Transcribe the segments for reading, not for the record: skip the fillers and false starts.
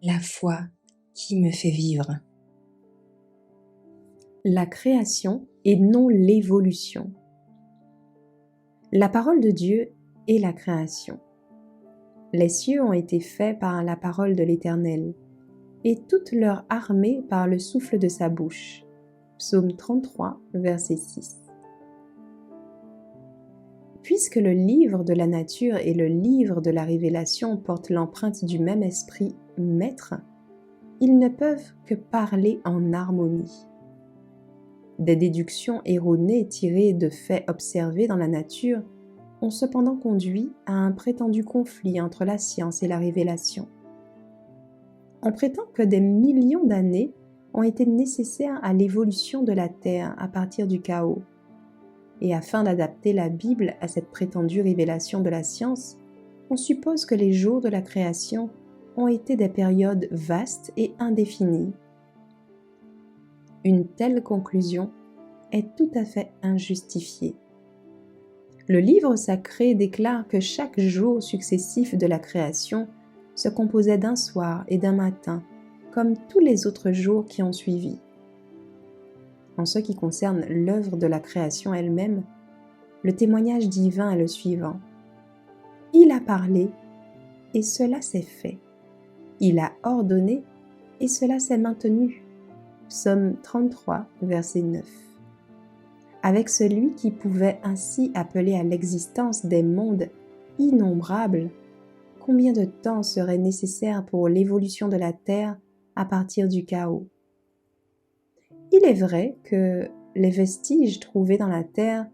la foi qui me fait vivre. La création et non l'évolution. La parole de Dieu est la création. Les cieux ont été faits par la parole de l'Éternel, et toute leur armée par le souffle de sa bouche. Psaume 33, verset 6. Puisque le livre de la nature et le livre de la révélation portent l'empreinte du même esprit maître, ils ne peuvent que parler en harmonie. Des déductions erronées tirées de faits observés dans la nature ont cependant conduit à un prétendu conflit entre la science et la révélation. On prétend que des millions d'années ont été nécessaires à l'évolution de la Terre à partir du chaos. Et afin d'adapter la Bible à cette prétendue révélation de la science, on suppose que les jours de la création ont été des périodes vastes et indéfinies. Une telle conclusion est tout à fait injustifiée. Le livre sacré déclare que chaque jour successif de la création se composait d'un soir et d'un matin, comme tous les autres jours qui ont suivi. En ce qui concerne l'œuvre de la création elle-même, le témoignage divin est le suivant. Il a parlé, et cela s'est fait. Il a ordonné, et cela s'est maintenu. Psaume 33, verset 9. Avec celui qui pouvait ainsi appeler à l'existence des mondes innombrables, combien de temps serait nécessaire pour l'évolution de la Terre à partir du chaos? Il est vrai que les vestiges trouvés dans la Terre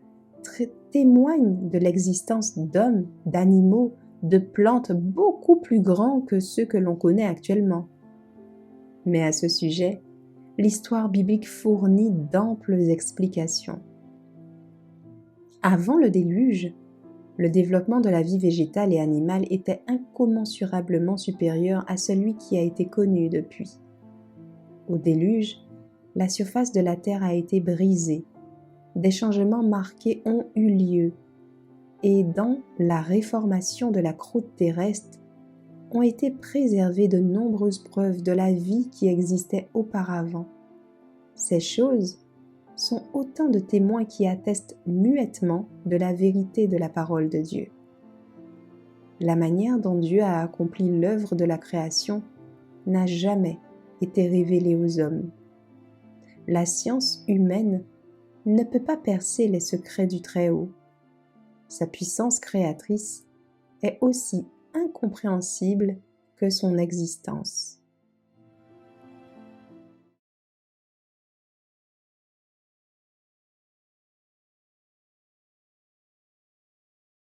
témoignent de l'existence d'hommes, d'animaux, de plantes beaucoup plus grands que ceux que l'on connaît actuellement. Mais à ce sujet, l'histoire biblique fournit d'amples explications. Avant le déluge, le développement de la vie végétale et animale était incommensurablement supérieur à celui qui a été connu depuis. Au déluge, la surface de la Terre a été brisée, des changements marqués ont eu lieu, et dans la réformation de la croûte terrestre, ont été préservées de nombreuses preuves de la vie qui existait auparavant. Ces choses sont autant de témoins qui attestent muettement de la vérité de la parole de Dieu. La manière dont Dieu a accompli l'œuvre de la création n'a jamais été révélée aux hommes. La science humaine ne peut pas percer les secrets du Très-Haut. Sa puissance créatrice est aussi incompréhensible que son existence.